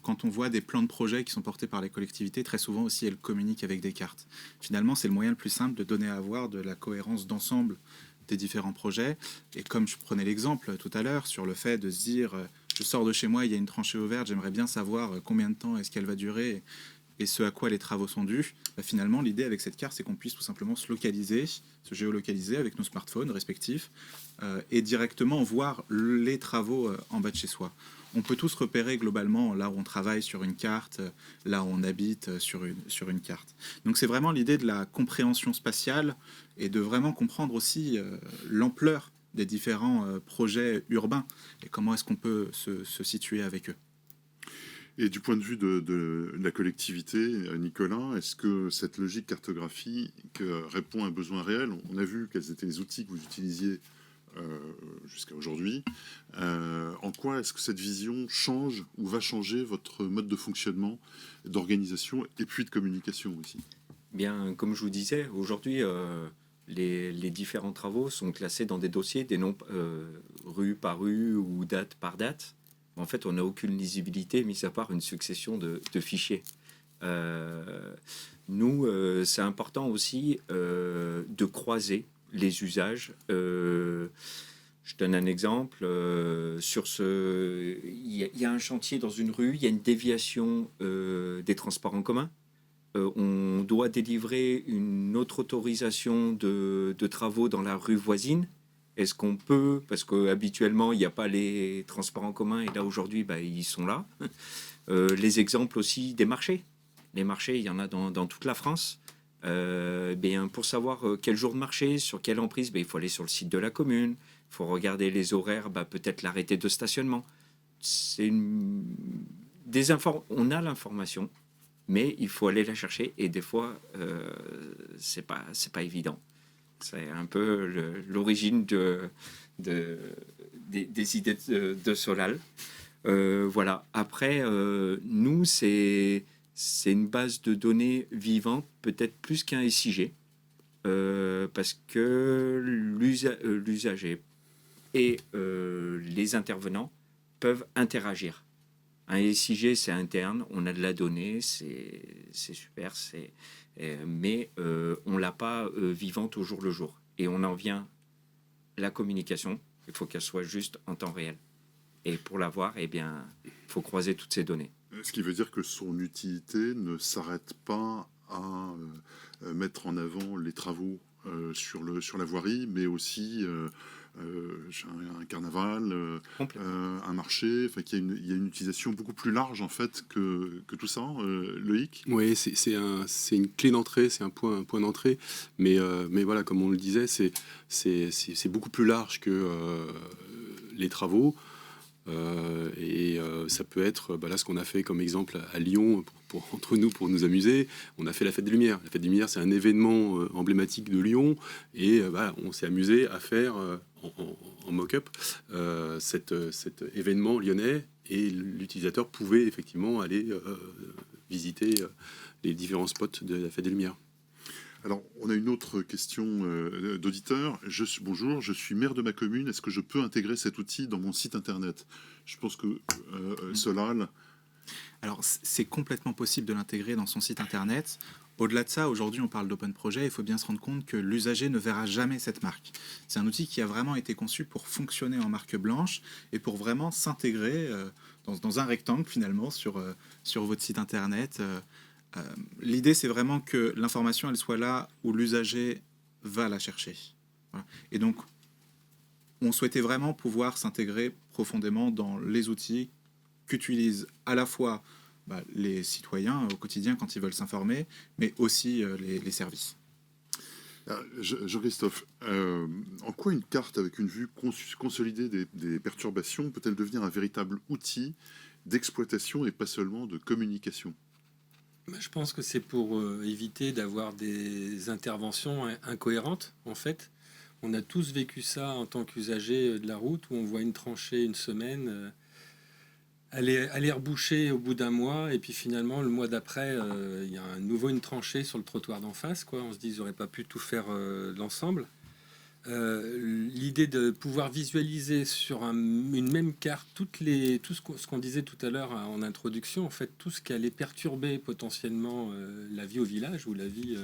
S4: Quand on voit des plans de projet qui sont portés par les collectivités, très souvent aussi elles communiquent avec des cartes. Finalement, c'est le moyen le plus simple de donner à voir de la cohérence d'ensemble des différents projets. Et comme je prenais l'exemple tout à l'heure sur le fait de se dire je sors de chez moi, il y a une tranchée ouverte, j'aimerais bien savoir combien de temps est-ce qu'elle va durer et ce à quoi les travaux sont dus. Finalement, l'idée avec cette carte, c'est qu'on puisse tout simplement se localiser, se géolocaliser avec nos smartphones respectifs et directement voir les travaux en bas de chez soi. On peut tous repérer globalement là où on travaille sur une carte, là où on habite sur une carte. Donc c'est vraiment l'idée de la compréhension spatiale et de vraiment comprendre aussi l'ampleur des différents projets urbains et comment est-ce qu'on peut se situer avec eux.
S1: Et du point de vue de la collectivité, Nicolas, est-ce que cette logique cartographique répond à un besoin réel? On a vu quels étaient les outils que vous utilisiez jusqu'à aujourd'hui. En quoi est-ce que cette vision change ou va changer votre mode de fonctionnement, d'organisation et puis de communication aussi?
S3: Bien, comme je vous disais, aujourd'hui, les différents travaux sont classés dans des dossiers, des noms rue par rue ou date par date. En fait, on n'a aucune lisibilité, mis à part une succession de fichiers. Nous, c'est important aussi de croiser les usages. Je donne un exemple. Il y a un chantier dans une rue, il y a une déviation des transports en commun. On doit délivrer une autre autorisation de travaux dans la rue voisine. Est-ce qu'on peut, parce qu'habituellement, il n'y a pas les transports en commun, et là, aujourd'hui, ils sont là. Les exemples aussi des marchés. Les marchés, il y en a dans toute la France. Pour savoir quel jour de marché, sur quelle emprise, il faut aller sur le site de la commune. Il faut regarder les horaires, peut-être l'arrêté de stationnement. On a l'information, mais il faut aller la chercher, et des fois, c'est pas évident. C'est un peu l'origine des idées de Solal. Voilà. Après, nous, c'est une base de données vivante, peut-être plus qu'un SIG, parce que l'usager et les intervenants peuvent interagir. Un SIG, c'est interne, on a de la donnée, c'est super, mais on ne l'a pas vivante au jour le jour. Et on en vient, la communication, il faut qu'elle soit juste en temps réel. Et pour l'avoir, il faut croiser toutes ces données.
S1: Ce qui veut dire que son utilité ne s'arrête pas à mettre en avant les travaux sur la voirie, mais aussi un carnaval, un marché, il y a une utilisation beaucoup plus large en fait que tout ça, Loïc.
S2: Oui, c'est une clé d'entrée, c'est un point d'entrée, mais voilà, comme on le disait, c'est beaucoup plus large que les travaux. Ça peut être là ce qu'on a fait comme exemple à Lyon entre nous pour nous amuser. On a fait la Fête des Lumières. La Fête des Lumières, c'est un événement emblématique de Lyon, et on s'est amusé à faire en mock-up cet événement lyonnais, et l'utilisateur pouvait effectivement aller visiter les différents spots de la Fête des Lumières.
S1: Alors, on a une autre question d'auditeur. Bonjour, je suis maire de ma commune. Est-ce que je peux intégrer cet outil dans mon site internet? Je pense que Solal...
S4: Alors, c'est complètement possible de l'intégrer dans son site internet. Au-delà de ça, aujourd'hui, on parle d'open projet. Il faut bien se rendre compte que l'usager ne verra jamais cette marque. C'est un outil qui a vraiment été conçu pour fonctionner en marque blanche et pour vraiment s'intégrer dans un rectangle, finalement, sur votre site internet. L'idée, c'est vraiment que l'information, elle soit là où l'usager va la chercher. Voilà. Et donc, on souhaitait vraiment pouvoir s'intégrer profondément dans les outils qu'utilisent à la fois les citoyens au quotidien quand ils veulent s'informer, mais aussi les services.
S1: Jean-Christophe, en quoi une carte avec une vue consolidée des perturbations peut-elle devenir un véritable outil d'exploitation et pas seulement de communication?
S5: Je pense que c'est pour éviter d'avoir des interventions incohérentes, en fait. On a tous vécu ça en tant qu'usager de la route, où on voit une tranchée une semaine, aller reboucher au bout d'un mois, et puis finalement, le mois d'après, il y a à nouveau une tranchée sur le trottoir d'en face, quoi. On se dit, ils n'auraient pas pu tout faire l'ensemble. L'idée de pouvoir visualiser sur une même carte tout ce qu'on disait tout à l'heure en introduction, en fait, tout ce qui allait perturber potentiellement la vie au village ou la vie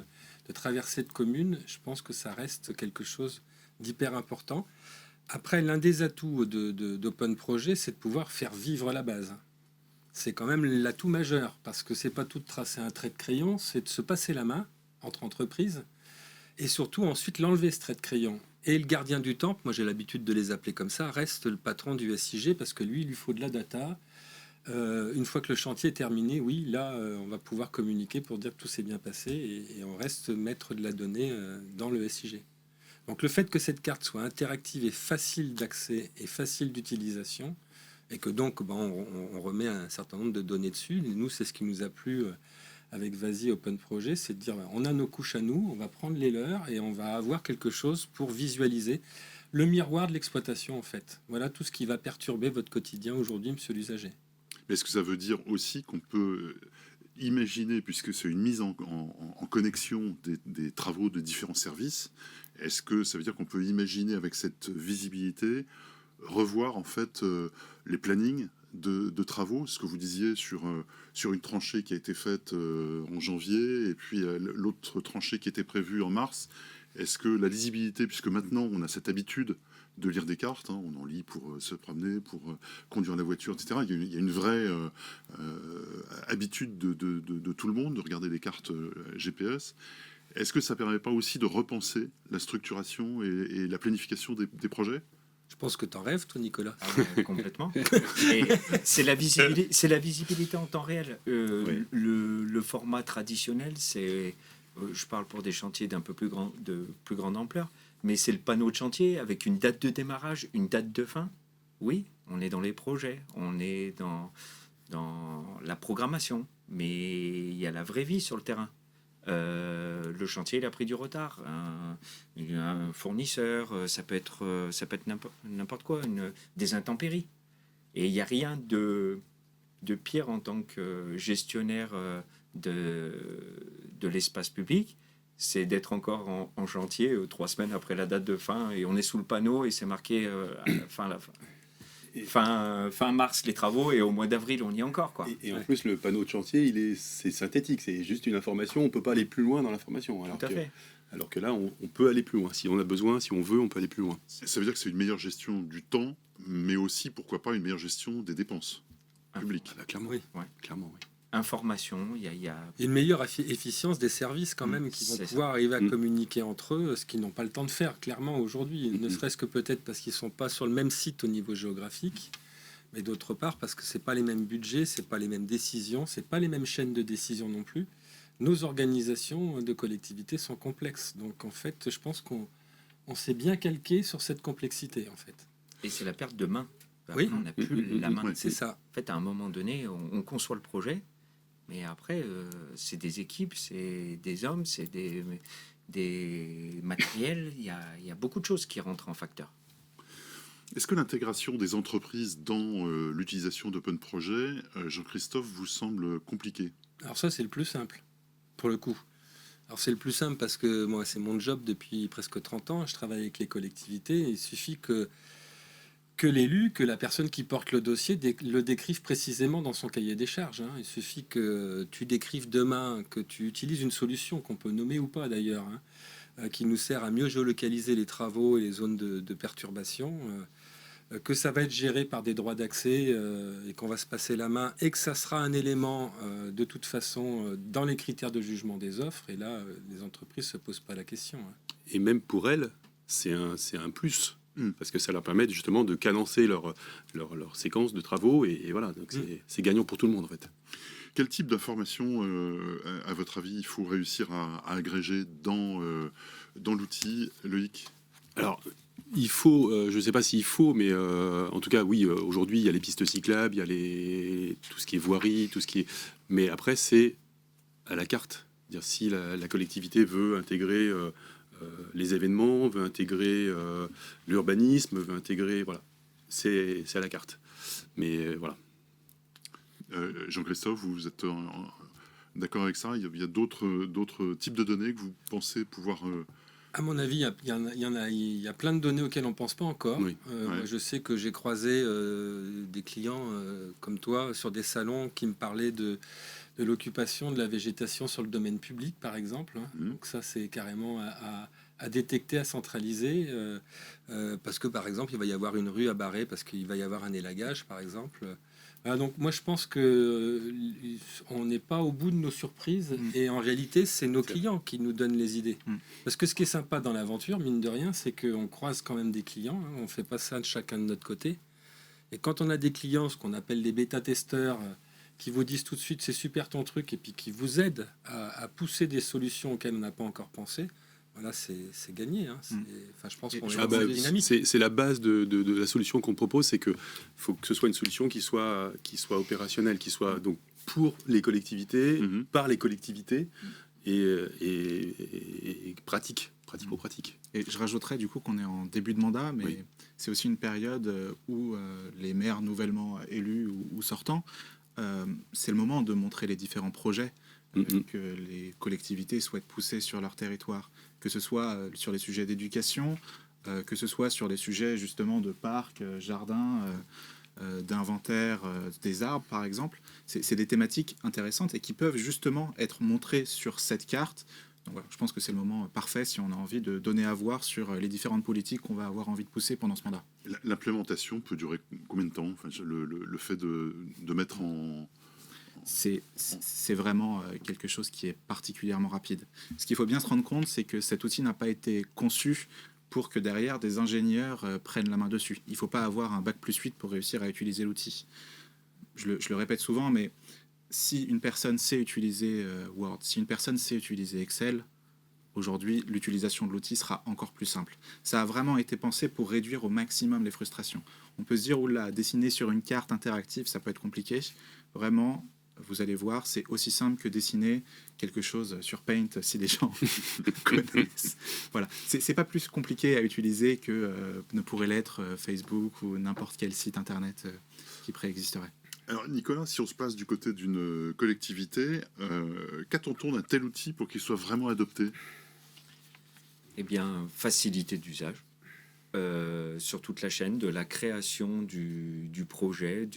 S5: de traversée de commune, je pense que ça reste quelque chose d'hyper important. Après, l'un des atouts d'Open Projet, c'est de pouvoir faire vivre la base. C'est quand même l'atout majeur, parce que c'est pas tout de tracer un trait de crayon, c'est de se passer la main entre entreprises, et surtout ensuite l'enlever, ce trait de crayon. Et le gardien du temple, moi j'ai l'habitude de les appeler comme ça, reste le patron du SIG, parce que lui, il lui faut de la data. Une fois que le chantier est terminé, oui, là, on va pouvoir communiquer pour dire que tout s'est bien passé, et on reste maître de la donnée dans le SIG. Donc le fait que cette carte soit interactive et facile d'accès et facile d'utilisation, Et que donc, on remet un certain nombre de données dessus. Et nous, c'est ce qui nous a plu avec Vasi Open Project, c'est de dire, on a nos couches à nous, on va prendre les leurs et on va avoir quelque chose pour visualiser le miroir de l'exploitation, en fait. Voilà tout ce qui va perturber votre quotidien aujourd'hui, monsieur l'usager.
S1: Mais est-ce que ça veut dire aussi qu'on peut imaginer, puisque c'est une mise en connexion des travaux de différents services, est-ce que ça veut dire qu'on peut imaginer avec cette visibilité revoir en fait les plannings de travaux, ce que vous disiez sur une tranchée qui a été faite en janvier et puis l'autre tranchée qui était prévue en mars. Est-ce que la lisibilité, puisque maintenant on a cette habitude de lire des cartes, hein, on en lit pour se promener, pour conduire la voiture, etc. Il y a une vraie habitude de tout le monde de regarder les cartes GPS. Est-ce que ça ne permet pas aussi de repenser la structuration et la planification des projets ?
S5: Je pense que t'en rêves, toi, Nicolas.
S3: Complètement. Et c'est la visibilité en temps réel.
S2: Oui.
S3: Le format traditionnel, c'est, je parle pour des chantiers de plus grande ampleur, mais c'est le panneau de chantier avec une date de démarrage, une date de fin. Oui, on est dans les projets, on est dans la programmation, mais il y a la vraie vie sur le terrain. Le chantier il a pris du retard, un fournisseur, ça peut être n'importe quoi, des intempéries, et il n'y a rien de pire en tant que gestionnaire de l'espace public, c'est d'être encore en chantier 3 semaines après la date de fin et on est sous le panneau et c'est marqué fin mars les travaux et au mois d'avril on y est encore, quoi.
S2: Et en plus, le panneau de chantier, c'est synthétique, c'est juste une information, on ne peut pas aller plus loin dans l'information.
S3: Tout à fait.
S2: Alors que là, on peut aller plus loin. Si on a besoin, si on veut, on peut aller plus loin.
S1: Ça veut dire que c'est une meilleure gestion du temps, mais aussi, pourquoi pas, une meilleure gestion des dépenses publiques.
S2: Ah bah, clairement,
S5: Oui.
S2: ouais. Clairement, oui.
S3: Information, il y a
S5: Et une meilleure efficience des services quand même qui vont
S3: c'est
S5: pouvoir arriver à communiquer entre eux, ce qu'ils n'ont pas le temps de faire clairement aujourd'hui, ne serait-ce que peut-être parce qu'ils sont pas sur le même site au niveau géographique, mais d'autre part parce que c'est pas les mêmes budgets, c'est pas les mêmes décisions, c'est pas les mêmes chaînes de décision non plus. Nos organisations de collectivités sont complexes, donc en fait, je pense qu'on s'est bien calqué sur cette complexité en fait.
S3: et c'est la perte de main.
S5: Oui.
S3: On n'a plus la main.
S1: Ouais.
S5: C'est ça.
S3: En fait, à un moment donné, on conçoit le projet, mais après, c'est des équipes, c'est des hommes, c'est des matériels. Il y a beaucoup de choses qui rentrent en facteur.
S1: Est-ce que l'intégration des entreprises dans l'utilisation d'Open Project, Jean-Christophe, vous semble compliquée ?
S5: Alors ça, c'est le plus simple, pour le coup. Alors c'est le plus simple parce que moi, c'est mon job depuis presque 30 ans. Je travaille avec les collectivités. Il suffit que l'élu, que la personne qui porte le dossier le décrive précisément dans son cahier des charges. Il suffit que tu décrives demain, que tu utilises une solution qu'on peut nommer ou pas d'ailleurs, qui nous sert à mieux géolocaliser les travaux et les zones de perturbation, que ça va être géré par des droits d'accès et qu'on va se passer la main et que ça sera un élément de toute façon dans les critères de jugement des offres. Et là, les entreprises ne se posent pas la question.
S2: Et même pour elles, c'est un plus. Parce que ça leur permet justement de cadencer leur séquence de travaux et voilà, donc c'est gagnant pour tout le monde en fait.
S1: Quel type d'informations, à votre avis, il faut réussir à agréger dans l'outil, Loïc ?
S2: Alors, il faut, je ne sais pas s'il faut, mais en tout cas, oui, aujourd'hui, il y a les pistes cyclables, il y a tout ce qui est voirie, tout ce qui est... Mais après, c'est à la carte. C'est-à-dire, si la collectivité veut intégrer les événements, veut intégrer l'urbanisme, veut intégrer... Voilà, c'est à la carte. Mais voilà.
S1: Jean-Christophe, vous êtes d'accord avec ça ? Il y a d'autres types de données que vous pensez pouvoir...
S5: À mon avis, il y a plein de données auxquelles on ne pense pas encore.
S2: Oui.
S5: Moi, je sais que j'ai croisé des clients comme toi sur des salons qui me parlaient de l'occupation de la végétation sur le domaine public, par exemple. Donc ça, c'est carrément à détecter, à centraliser. Parce que, par exemple, il va y avoir une rue à barrer parce qu'il va y avoir un élagage, par exemple. Voilà, donc moi, je pense qu'on n'est pas au bout de nos surprises. Et en réalité, c'est nos clients qui nous donnent les idées. Parce que ce qui est sympa dans l'aventure, mine de rien, c'est qu'on croise quand même des clients. On ne fait pas ça de chacun de notre côté. Et quand on a des clients, ce qu'on appelle des bêta-testeurs, qui vous disent tout de suite c'est super ton truc, et puis qui vous aident à pousser des solutions auxquelles on n'a pas encore pensé, voilà, c'est gagné. Hein. Enfin, je pense qu'on est
S2: Ah
S5: dans
S2: bah,
S5: une dynamique.
S2: c'est la base de la solution qu'on propose, c'est que faut que ce soit une solution qui soit opérationnelle, qui soit donc pour les collectivités,
S1: Mhm.
S2: par les collectivités et pratico-pratique.
S4: Et je rajouterais du coup qu'on est en début de mandat, mais
S2: Oui.
S4: c'est aussi une période où les maires nouvellement élus ou sortants, c'est le moment de montrer les différents projets que les collectivités souhaitent pousser sur leur territoire, que ce soit sur les sujets d'éducation, que ce soit sur les sujets justement de parcs, jardins, d'inventaire des arbres par exemple. C'est des thématiques intéressantes et qui peuvent justement être montrées sur cette carte. Donc voilà, je pense que c'est le moment parfait si on a envie de donner à voir sur les différentes politiques qu'on va avoir envie de pousser pendant ce mandat.
S1: L'implémentation peut durer combien de temps? Enfin, le fait de mettre en...
S4: C'est vraiment quelque chose qui est particulièrement rapide. Ce qu'il faut bien se rendre compte, c'est que cet outil n'a pas été conçu pour que derrière des ingénieurs prennent la main dessus. Il ne faut pas avoir un bac+8 pour réussir à utiliser l'outil. Je le répète souvent, mais si une personne sait utiliser Word, si une personne sait utiliser Excel, aujourd'hui, l'utilisation de l'outil sera encore plus simple. Ça a vraiment été pensé pour réduire au maximum les frustrations. On peut se dire, oula, dessiner sur une carte interactive, ça peut être compliqué. Vraiment, vous allez voir, c'est aussi simple que dessiner quelque chose sur Paint, si les gens connaissent. Voilà, c'est pas plus compliqué à utiliser que ne pourrait l'être Facebook ou n'importe quel site internet qui préexisterait.
S1: Alors Nicolas, si on se place du côté d'une collectivité, qu'attend-on d'un tel outil pour qu'il soit vraiment adopté?
S3: Eh bien, facilité d'usage sur toute la chaîne, de la création du projet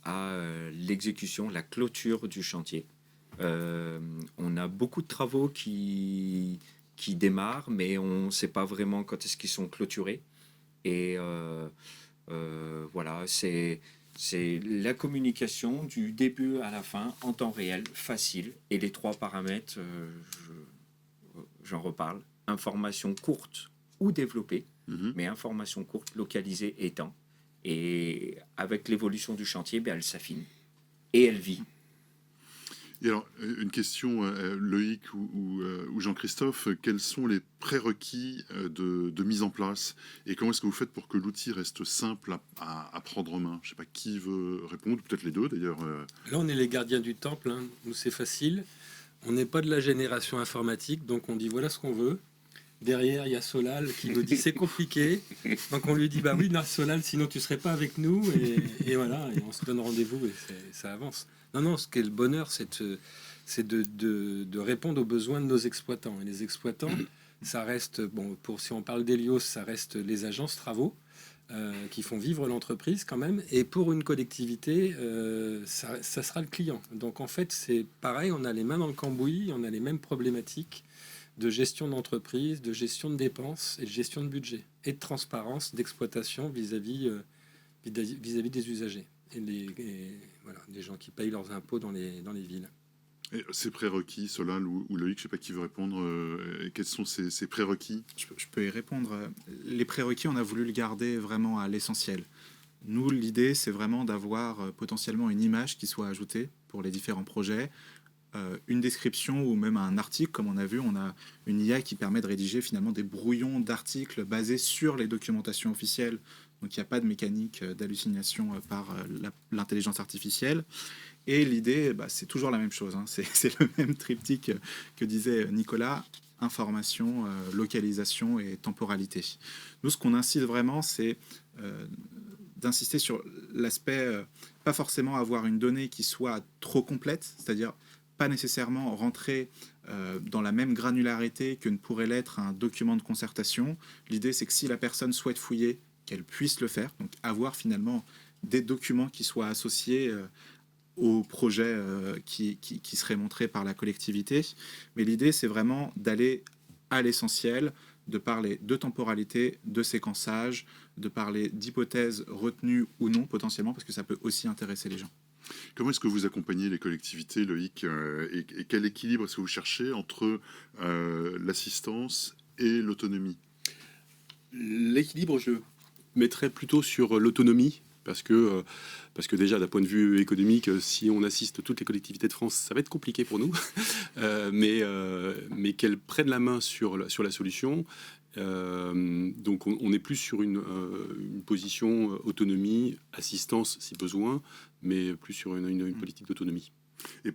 S3: à l'exécution, la clôture du chantier. On a beaucoup de travaux qui démarrent, mais on ne sait pas vraiment quand est-ce qu'ils sont clôturés. Et voilà, c'est la communication du début à la fin en temps réel, facile. Et les 3 paramètres, j'en reparle. Information courte ou développée, mais information courte, localisée et temps. Et avec l'évolution du chantier, elle s'affine et elle vit.
S1: Et alors, une question, Loïc ou Jean-Christophe, quels sont les prérequis de mise en place et comment est-ce que vous faites pour que l'outil reste simple à prendre en main? Je ne sais pas qui veut répondre, peut-être les deux d'ailleurs.
S5: Là, on est les gardiens du temple. Hein. Nous, c'est facile. On n'est pas de la génération informatique, donc on dit voilà ce qu'on veut. Derrière, il y a Solal qui nous dit c'est compliqué. Donc on lui dit bah oui, non, Solal, sinon tu serais pas avec nous. Et voilà, et on se donne rendez-vous et ça avance. Non, ce qui est le bonheur, c'est de répondre aux besoins de nos exploitants. Et les exploitants, ça reste, bon, si on parle d'Helios, ça reste les agences travaux qui font vivre l'entreprise quand même. Et pour une collectivité, ça sera le client. Donc en fait, c'est pareil, on a les mains dans le cambouis, on a les mêmes problématiques de gestion d'entreprise, de gestion de dépenses et de gestion de budget et de transparence d'exploitation vis-à-vis des usagers et voilà, des gens qui payent leurs impôts dans les villes.
S1: Et ces prérequis, Solal ou Loïc, je ne sais pas qui veut répondre, quels sont ces prérequis?
S4: Je peux y répondre. Les prérequis, on a voulu le garder vraiment à l'essentiel. Nous, l'idée, c'est vraiment d'avoir potentiellement une image qui soit ajoutée pour les différents projets, une description ou même un article. Comme on a vu, on a une IA qui permet de rédiger finalement des brouillons d'articles basés sur les documentations officielles. Donc il n'y a pas de mécanique d'hallucination par l'intelligence artificielle. Et l'idée, c'est toujours la même chose. Hein. C'est le même triptyque que disait Nicolas: information, localisation et temporalité. Nous, ce qu'on incite vraiment, c'est d'insister sur l'aspect, pas forcément avoir une donnée qui soit trop complète, c'est-à-dire pas nécessairement rentrer dans la même granularité que ne pourrait l'être un document de concertation. L'idée, c'est que si la personne souhaite fouiller, qu'elle puisse le faire. Donc avoir finalement des documents qui soient associés au projet qui serait montré par la collectivité. Mais l'idée, c'est vraiment d'aller à l'essentiel, de parler de temporalité, de séquençage, de parler d'hypothèses retenues ou non potentiellement, parce que ça peut aussi intéresser les gens.
S1: Comment est-ce que vous accompagnez les collectivités, Loïc, et quel équilibre est-ce que vous cherchez entre l'assistance et l'autonomie?
S2: L'équilibre, je mettrais plutôt sur l'autonomie parce que déjà d'un point de vue économique, si on assiste toutes les collectivités de France, ça va être compliqué pour nous, mais qu'elles prennent la main sur la solution. Donc on est plus sur une position autonomie, assistance si besoin, mais plus sur une politique d'autonomie.
S1: Et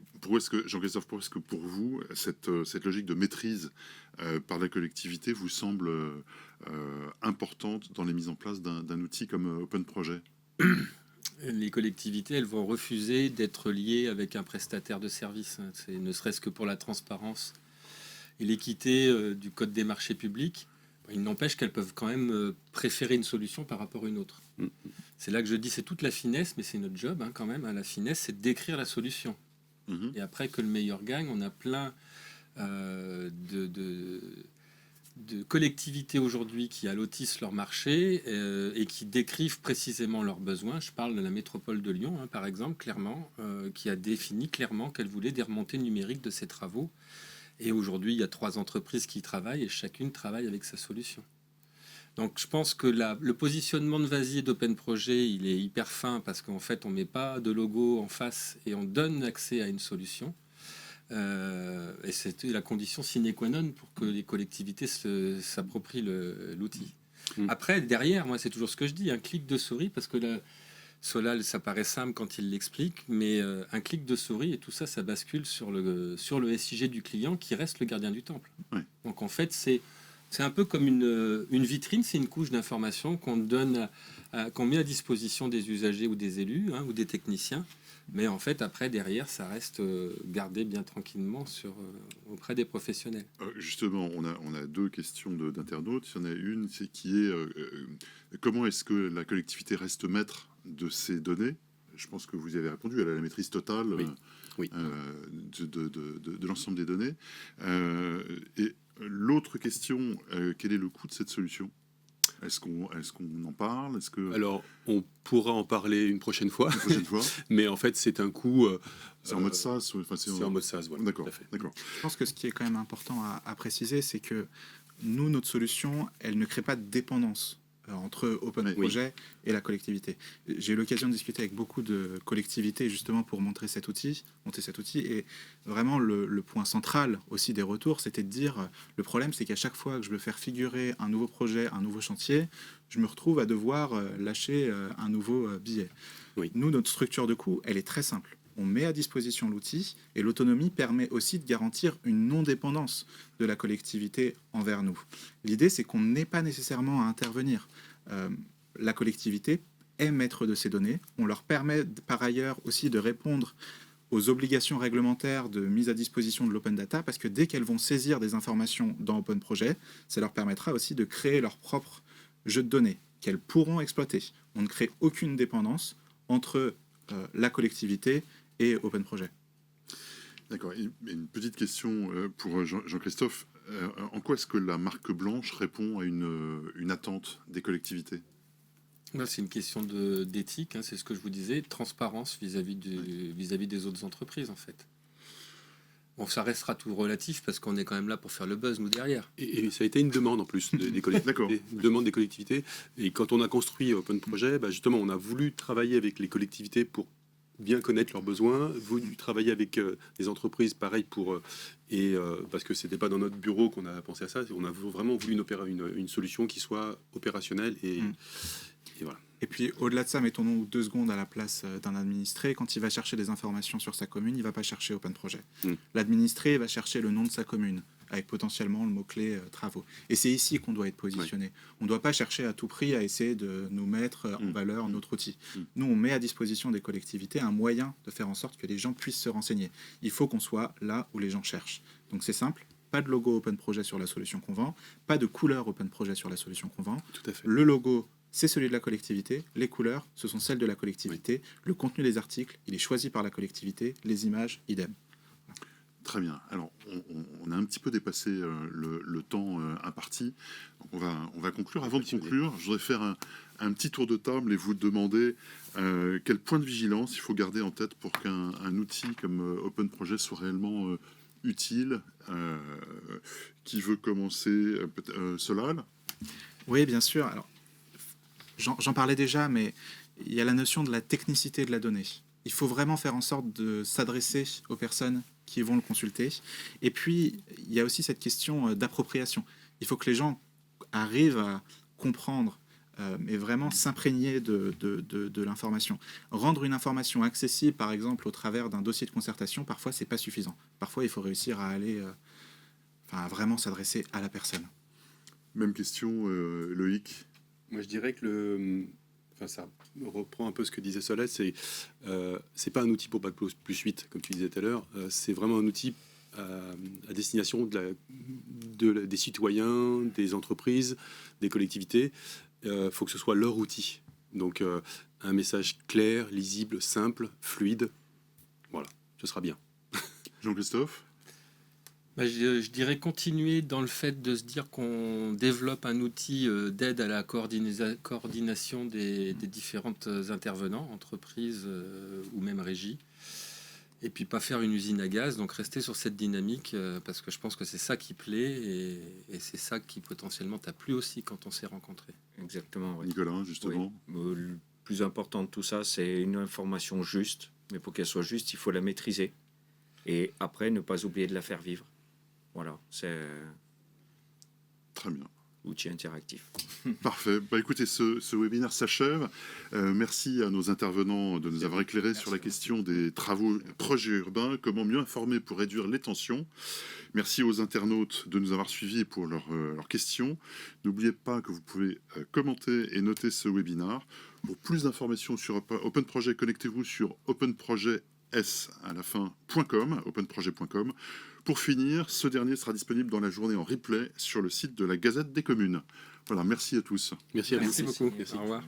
S1: Jean-Christophe, pourquoi est-ce que pour vous, cette logique de maîtrise par la collectivité vous semble importante dans les mises en place d'un outil comme Open Projet?
S5: Les collectivités, elles vont refuser d'être liées avec un prestataire de service. C'est ne serait-ce que pour la transparence et l'équité du Code des marchés publics. Il n'empêche qu'elles peuvent quand même préférer une solution par rapport à une autre. C'est là que je dis, c'est toute la finesse, mais c'est notre job quand même. La finesse, c'est de décrire la solution. Et après que le meilleur gagne, on a plein de collectivités aujourd'hui qui allotissent leur marché et qui décrivent précisément leurs besoins. Je parle de la métropole de Lyon, par exemple, clairement, qui a défini clairement qu'elle voulait des remontées numériques de ses travaux. Et aujourd'hui, il y a 3 entreprises qui y travaillent et chacune travaille avec sa solution. Donc je pense que le positionnement de VASI et d'Open Projet, il est hyper fin parce qu'en fait, on ne met pas de logo en face et on donne accès à une solution. Et c'était la condition sine qua non pour que les collectivités s'approprient l'outil. Après, derrière, moi, c'est toujours ce que je dis, un clic de souris, parce que là, Solal, ça paraît simple quand il l'explique, mais un clic de souris et tout ça, ça bascule sur le SIG du client qui reste le gardien du temple.
S1: Ouais.
S5: Donc en fait, c'est un peu comme une vitrine, c'est une couche d'information qu'on met à disposition des usagers ou des élus ou des techniciens. Mais en fait, après, derrière, ça reste gardé bien tranquillement auprès des professionnels.
S1: Justement, on a 2 questions d'internautes. Il y en a une, qui est comment est-ce que la collectivité reste maître de ces données? Je pense que vous y avez répondu, elle a la maîtrise totale
S2: Oui.
S1: de l'ensemble des données. Et l'autre question, quel est le coût de cette solution? Est-ce qu'on en parle?
S2: Alors, on pourra en parler une prochaine fois. Mais en fait, c'est un coût...
S1: c'est en mode SaaS?
S2: C'est en mode SaaS, voilà.
S1: D'accord.
S4: Je pense que ce qui est quand même important à préciser, c'est que nous, notre solution, elle ne crée pas de dépendance entre Open Projet et la collectivité. J'ai eu l'occasion de discuter avec beaucoup de collectivités justement pour monter cet outil, et vraiment le point central aussi des retours, c'était de dire, le problème c'est qu'à chaque fois que je veux faire figurer un nouveau projet, un nouveau chantier, je me retrouve à devoir lâcher un nouveau billet. Nous, notre structure de coût, elle est très simple. On met à disposition l'outil et l'autonomie permet aussi de garantir une non-dépendance de la collectivité envers nous. L'idée, c'est qu'on n'ait pas nécessairement à intervenir. La collectivité est maître de ces données. On leur permet par ailleurs aussi de répondre aux obligations réglementaires de mise à disposition de l'open data, parce que dès qu'elles vont saisir des informations dans Open Projet, ça leur permettra aussi de créer leur propre jeu de données qu'elles pourront exploiter. On ne crée aucune dépendance entre la collectivité et Open Projet.
S1: D'accord. Et une petite question pour Jean-Christophe. En quoi est-ce que la marque blanche répond à une attente des collectivités?
S5: C'est une question d'éthique, c'est ce que je vous disais, de transparence vis-à-vis des autres entreprises, en fait. Bon, ça restera tout relatif parce qu'on est quand même là pour faire le buzz, nous, derrière.
S2: Et ça a été une demande, en plus, des collectivités. Une demande des collectivités. Et quand on a construit Open Projet, justement, on a voulu travailler avec les collectivités pour bien connaître leurs besoins, voulu travailler avec des entreprises, pareil, parce que c'était pas dans notre bureau qu'on a pensé à ça, on a vraiment voulu une solution qui soit opérationnelle et voilà.
S4: Et puis au-delà de ça, mettons-nous 2 secondes à la place d'un administré. Quand il va chercher des informations sur sa commune, il ne va pas chercher Open Projet. L'administré va chercher le nom de sa commune, avec potentiellement le mot-clé travaux. Et c'est ici qu'on doit être positionné. On ne doit pas chercher à tout prix à essayer de nous mettre en valeur notre outil. Nous, on met à disposition des collectivités un moyen de faire en sorte que les gens puissent se renseigner. Il faut qu'on soit là où les gens cherchent. Donc c'est simple. Pas de logo Open Projet sur la solution qu'on vend, pas de couleur Open Projet sur la solution qu'on vend.
S2: Tout à fait.
S4: Le logo, c'est celui de la collectivité. Les couleurs, ce sont celles de la collectivité. Le contenu des articles, il est choisi par la collectivité. Les images, idem.
S1: Très bien. Alors, on a un petit peu dépassé le temps imparti. Donc on va conclure. Avant de conclure, je voudrais faire un petit tour de table et vous demander quel point de vigilance il faut garder en tête pour qu'un outil comme Open Projet soit réellement utile. Qui veut commencer? Solal?
S4: Oui, bien sûr. Alors, j'en parlais déjà, mais il y a la notion de la technicité de la donnée. Il faut vraiment faire en sorte de s'adresser aux personnes qui vont le consulter. Et puis, il y a aussi cette question d'appropriation. Il faut que les gens arrivent à comprendre et vraiment s'imprégner de l'information. Rendre une information accessible, par exemple, au travers d'un dossier de concertation, parfois, c'est pas suffisant. Parfois, il faut réussir à aller, à vraiment s'adresser à la personne.
S1: Même question, Loïc.
S2: Moi, je dirais que ça reprend un peu ce que disait Solène, c'est pas un outil pour Bac plus 8, comme tu disais tout à l'heure, c'est vraiment un outil à destination des citoyens, des entreprises, des collectivités. Faut que ce soit leur outil. Donc, un message clair, lisible, simple, fluide. Voilà, ce sera bien.
S1: Jean-Christophe?
S5: Je dirais continuer dans le fait de se dire qu'on développe un outil d'aide à la coordination des différentes intervenants, entreprises ou même régies. Et puis pas faire une usine à gaz, donc rester sur cette dynamique, parce que je pense que c'est ça qui plaît et c'est ça qui potentiellement t'a plu aussi quand on s'est rencontrés.
S3: Exactement. Ouais.
S1: Nicolas, justement.
S3: Oui. Le plus important de tout ça, c'est une information juste, mais pour qu'elle soit juste, il faut la maîtriser. Et après, ne pas oublier de la faire vivre. Voilà, c'est
S1: Très bien.
S3: outil interactif.
S1: Parfait. Écoutez, ce webinaire s'achève. Merci à nos intervenants de nous avoir éclairés sur la question des travaux et projets urbains, comment mieux informer pour réduire les tensions. Merci aux internautes de nous avoir suivis pour leurs questions. N'oubliez pas que vous pouvez commenter et noter ce webinaire. Pour plus d'informations sur Open Project, connectez-vous sur openproject.com. Pour finir, ce dernier sera disponible dans la journée en replay sur le site de la Gazette des Communes. Voilà, merci à tous.
S2: Merci à vous.
S5: Merci beaucoup. Au revoir.